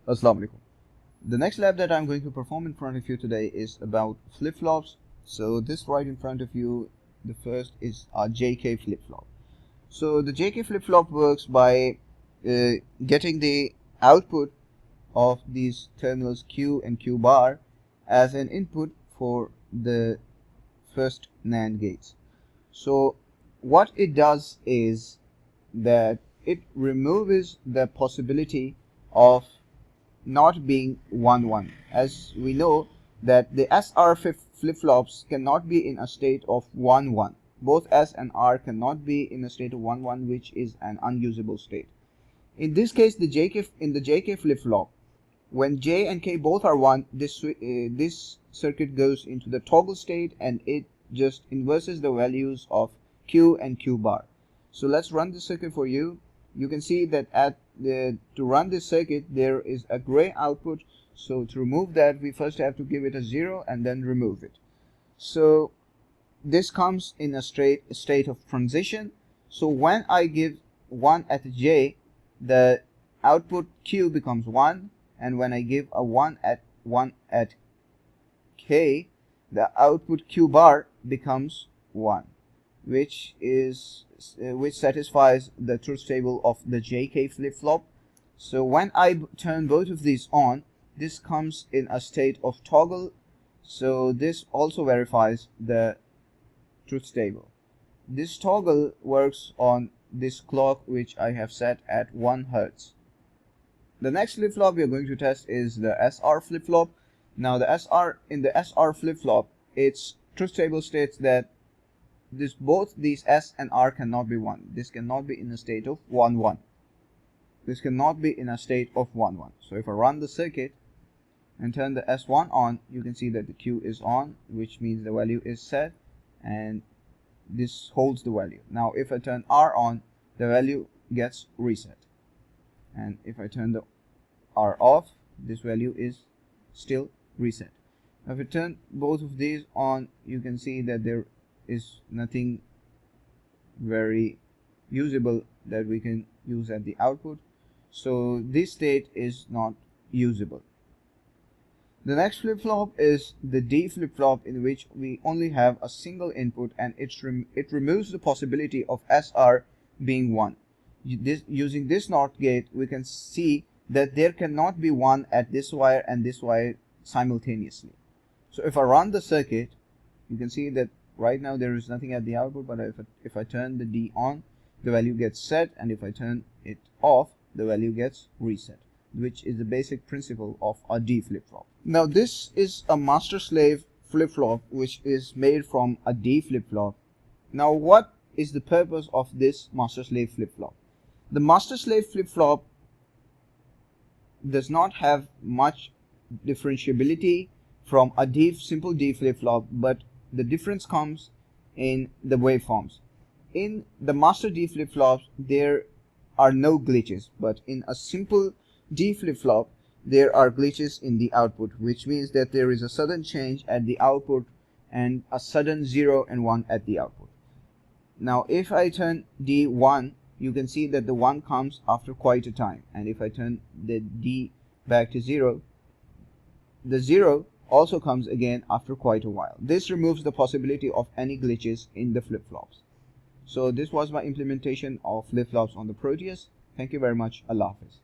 Assalamu alaikum. The next lab that I'm going to perform in front of you today is about flip-flops. So this right in front of you, the first is our JK flip-flop. So the JK flip-flop works by getting the output of these terminals Q and Q bar as an input for the first NAND gates. So what it does is that it removes the possibility of not being 1-1. As we know that the SR flip-flops cannot be in a state of 1-1. Both S and R cannot be in a state of 1-1, which is an unusable state. In this case, in the JK flip-flop, when J and K both are 1, this circuit goes into the toggle state and it just inverses the values of Q and Q bar. So let's run the circuit for you. You can see that to run this circuit there is a gray output. So to remove that, we first have to give it a 0 and then remove it. So this comes in a state of transition. So when I give 1 at J, the output Q becomes 1, and when I give a 1 at K, the output Q bar becomes 1, which satisfies the truth table of the JK flip-flop. So when I turn both of these on, this comes in a state of toggle. So this also verifies the truth table. This toggle works on this clock which I have set at 1 Hz. The next flip-flop we are going to test is the SR flip-flop. Now in the SR flip-flop, its truth table states that both these S and R cannot be 1. This cannot be in a state of 1-1. This cannot be in a state of 1-1. So if I run the circuit and turn the S1 on, you can see that the Q is on, which means the value is set, and this holds the value. Now if I turn R on, the value gets reset, and if I turn the R off, this value is still reset. Now if I turn both of these on, you can see that there is nothing very usable that we can use at the output. So this state is not usable. The next flip-flop is the D flip-flop, in which we only have a single input, and it removes the possibility of SR being 1. Using this NOT gate, we can see that there cannot be 1 at this wire and this wire simultaneously. So if I run the circuit, you can see that right now there is nothing at the output, but if I turn the D on, the value gets set, and if I turn it off, the value gets reset, which is the basic principle of a D flip-flop. Now this is a master-slave flip-flop which is made from a D flip-flop. Now what is the purpose of this master-slave flip-flop? The master-slave flip-flop does not have much differentiability from a simple D flip-flop, but the difference comes in the waveforms. In the master D flip-flops, there are no glitches, but in a simple D flip-flop, there are glitches in the output, which means that there is a sudden change at the output and a sudden 0 and 1 at the output. Now if I turn D1, you can see that the 1 comes after quite a time, and if I turn the D back to 0, the 0 also comes again after quite a while. This removes the possibility of any glitches in the flip-flops. So this was my implementation of flip-flops on the Proteus. Thank you very much. Allah Hafiz.